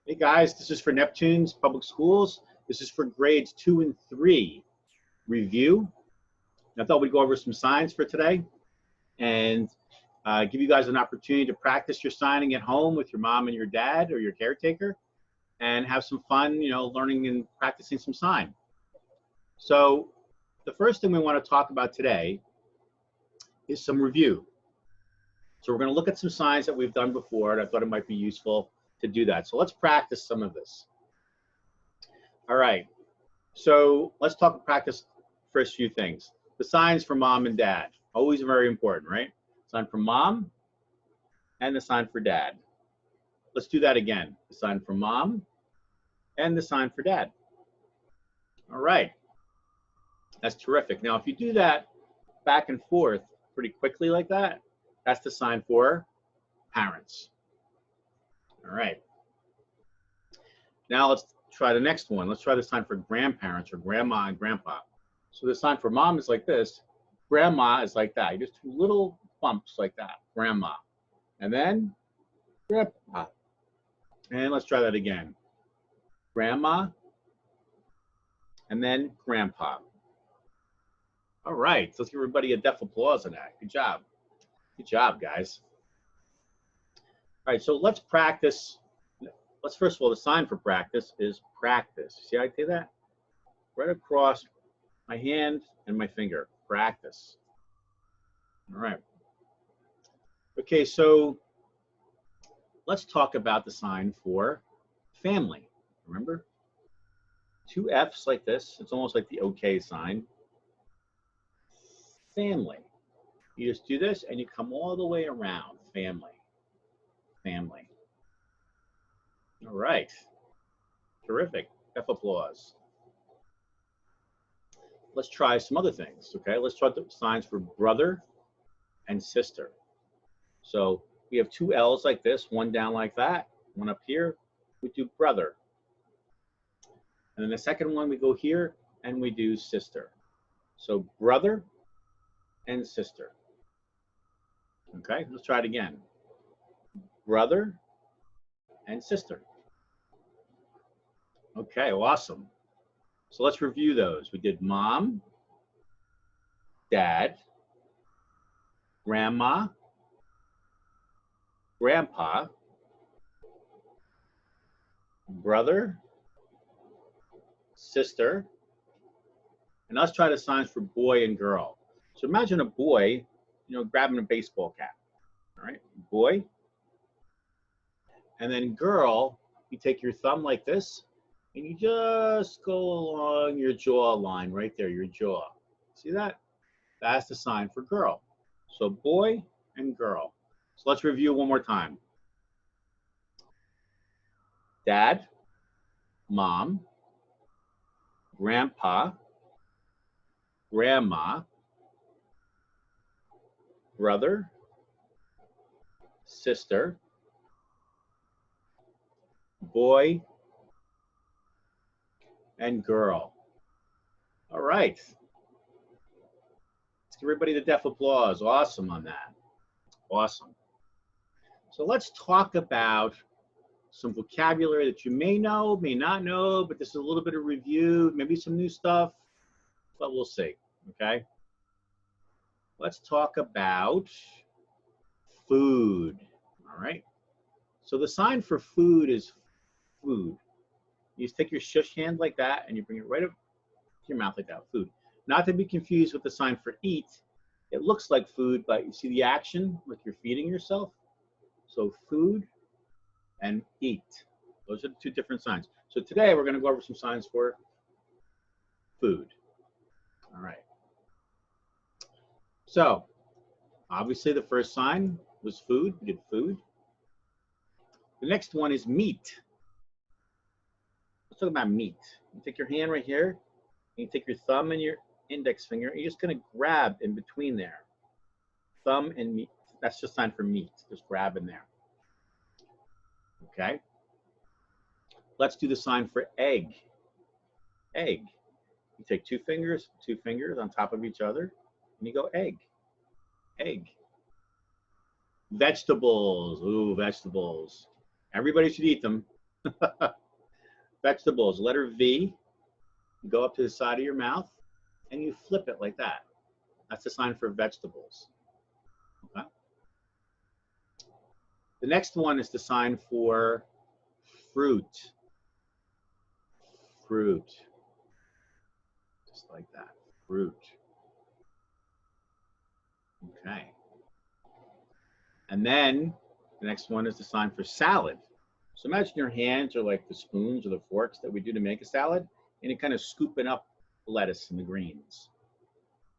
Hey guys, this is for Neptune's Public Schools. This is for grades 2 and 3 review. I thought we'd go over some signs for today and give you guys an opportunity to practice your signing at home with your mom and your dad or your caretaker and have some fun, learning and practicing some sign. So the first thing we want to talk about today is some review. So we're going to look at some signs that we've done before, and I thought it might be useful to do that. So let's practice some of this. All right, so let's practice first few things. The signs for mom and dad, always very important, right? Sign for mom and the sign for dad. Let's do that again. The sign for mom and the sign for dad. All right, that's terrific. Now, if you do that back and forth pretty quickly like that, that's the sign for parents. All right. Now let's try the next one. Let's try the sign for grandparents or grandma and grandpa. So the sign for mom is like this. Grandma is like that. You just two little bumps like that. Grandma. And then grandpa. And let's try that again. Grandma. And then grandpa. All right. So let's give everybody a deaf applause on that. Good job. Good job, guys. All right, so let's practice. Let's first of all, the sign for practice is practice. See how I do that? Right across my hand and my finger. Practice. All right. Okay, so let's talk about the sign for family. Remember? Two F's like this. It's almost like the OK sign. Family. You just do this and you come all the way around. Family. Family. All right. Terrific. F applause. Let's try some other things, okay? Let's try the signs for brother and sister. So we have two L's like this, one down like that, one up here. We do brother. And then the second one, we go here and we do sister. So brother and sister. Okay, let's try it again. Brother and sister. Okay, awesome. So let's review those. We did mom, dad, grandma, grandpa, brother, sister, and let's try the signs for boy and girl. So imagine a boy, grabbing a baseball cap. All right, boy. And then girl, you take your thumb like this, and you just go along your jaw line right there, your jaw. See that? That's the sign for girl. So boy and girl. So let's review one more time. Dad, mom, grandpa, grandma, brother, sister, boy, and girl. All right. Let's give everybody the deaf applause. Awesome on that. Awesome. So let's talk about some vocabulary that you may know, may not know, but this is a little bit of review, maybe some new stuff, but we'll see, okay? Let's talk about food, all right? So the sign for food is food. You just take your shush hand like that and you bring it right up to your mouth like that, food. Not to be confused with the sign for eat. It looks like food, but you see the action, like you're feeding yourself? So food and eat. Those are the two different signs. So today we're gonna go over some signs for food. All right. So obviously the first sign was food, we did food. The next one is meat. Let's talk about meat. You take your hand right here, and you take your thumb and your index finger, and you're just gonna grab in between there. Thumb and meat, that's just sign for meat, just grab in there. Okay? Let's do the sign for egg. Egg. You take two fingers on top of each other, and you go egg. Egg. Vegetables. Ooh, vegetables. Everybody should eat them. Vegetables, letter V. You go up to the side of your mouth and you flip it like that. That's the sign for vegetables. Okay. The next one is the sign for fruit. Fruit. Just like that. Fruit. Okay. And then the next one is the sign for salad. So imagine your hands are like the spoons or the forks that we do to make a salad, and you're kind of scooping up the lettuce and the greens.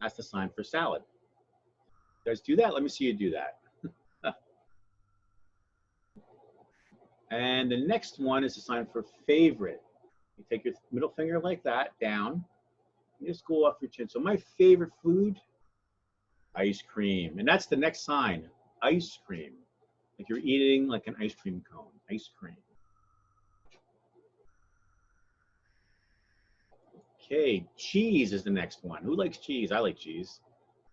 That's the sign for salad. You guys do that? Let me see you do that. And the next one is the sign for favorite. You take your middle finger like that down, and just go off your chin. So my favorite food, ice cream. And that's the next sign, ice cream. Like you're eating like an ice cream cone, ice cream. Okay, cheese is the next one. Who likes cheese? I like cheese.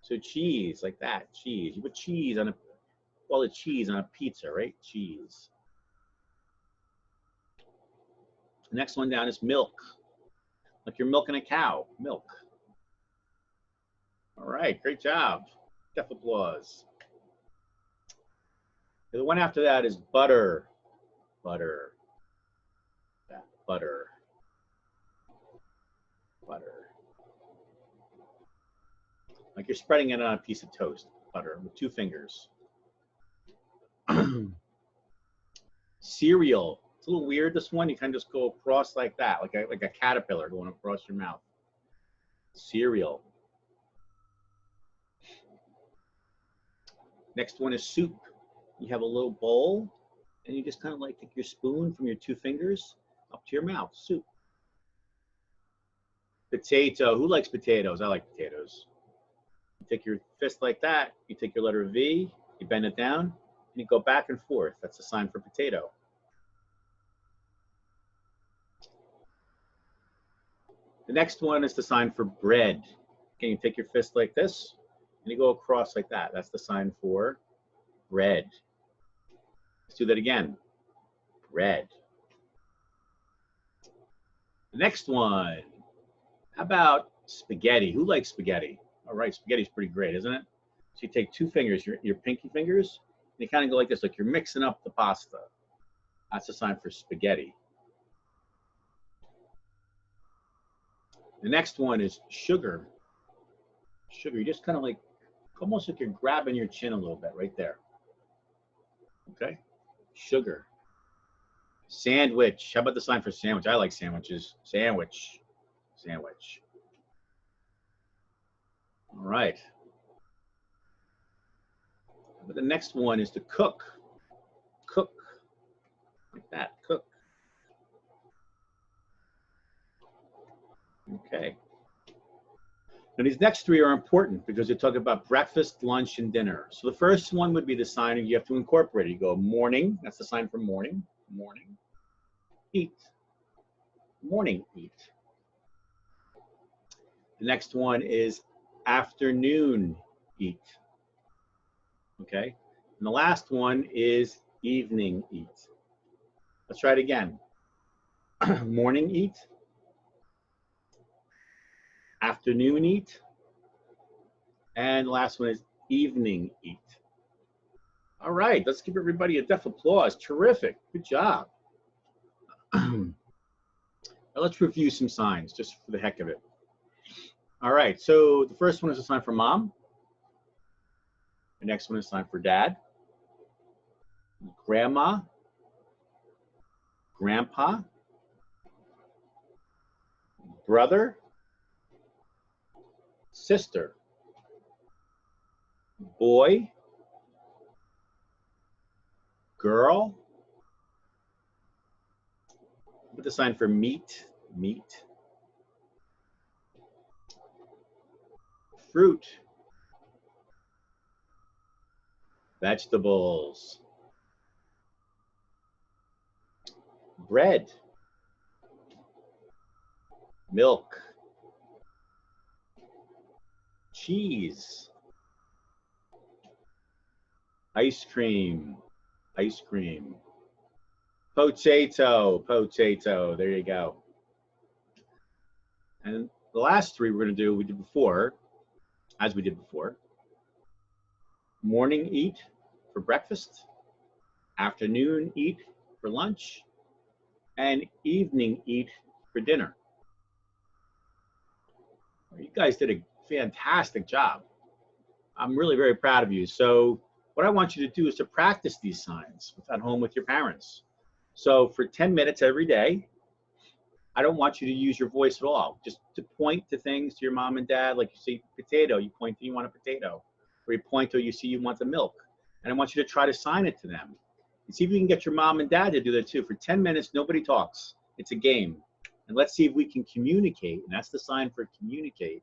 So cheese, like that, cheese. You put cheese on call it cheese on a pizza, right? Cheese. The next one down is milk. Like you're milking a cow, milk. All right, great job. Deaf applause. The one after that is butter. Butter. That, butter. Butter. Like you're spreading it on a piece of toast. Butter with 2 fingers. Cereal. It's a little weird, this one. You kind of just go across like that, like a caterpillar going across your mouth. Cereal. Next one is soup. You have a little bowl, and you just kind of like take your spoon from your 2 fingers up to your mouth. Soup. Potato. Who likes potatoes? I like potatoes. You take your fist like that. You take your letter V. You bend it down, and you go back and forth. That's a sign for potato. The next one is the sign for bread. Okay, you take your fist like this, and you go across like that. That's the sign for bread. Let's do that again. Bread. The next one. How about spaghetti? Who likes spaghetti? All right, spaghetti's pretty great, isn't it? So you take 2 fingers, your pinky fingers, and you kind of go like this, like you're mixing up the pasta. That's a sign for spaghetti. The next one is sugar. Sugar, you just kind of like, almost like you're grabbing your chin a little bit right there. Okay, sugar. Sandwich. How about the sign for sandwich? I like sandwiches. Sandwich. Sandwich. All right. But the next one is to cook. Cook. Like that. Cook. Okay. Now these next 3 are important because they talk about breakfast, lunch, and dinner. So the first one would be the sign you have to incorporate. You go morning. That's the sign for morning. Morning. Eat. Morning. Eat. The next one is afternoon. Eat. Okay. And the last one is evening. Eat. Let's try it again. Morning. Eat. Afternoon. Eat. And the last one is evening. Eat. All right, let's give everybody a deaf applause. Terrific. Good job. Now let's review some signs just for the heck of it. All right, so the first one is a sign for mom. The next one is a sign for dad, grandma, grandpa, brother, sister, boy, girl, with the sign for meat, meat, fruit, vegetables, bread, milk, cheese, ice cream, ice cream, Potato, potato. There you go. And the last three we're going to do, we did before, as we did before. Morning eat for breakfast, afternoon eat for lunch, and evening eat for dinner. You guys did a fantastic job. I'm really very proud of you. So what I want you to do is to practice these signs at home with your parents. So for 10 minutes every day, I don't want you to use your voice at all. Just to point to things to your mom and dad, like you see potato, you point to you want a potato. Or you point to you see you want the milk. And I want you to try to sign it to them. And see if you can get your mom and dad to do that too. For 10 minutes, nobody talks. It's a game. And let's see if we can communicate. And that's the sign for communicate,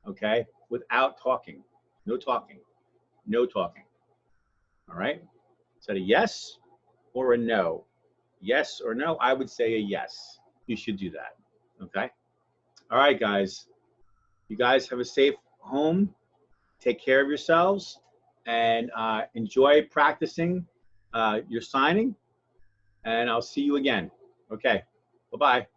okay? Without talking. No talking. No talking. All right? Is that a yes or a no? Yes or no? I would say a yes. You should do that, okay? All right, guys. You guys have a safe home. Take care of yourselves and enjoy practicing your signing. And I'll see you again. Okay, bye-bye.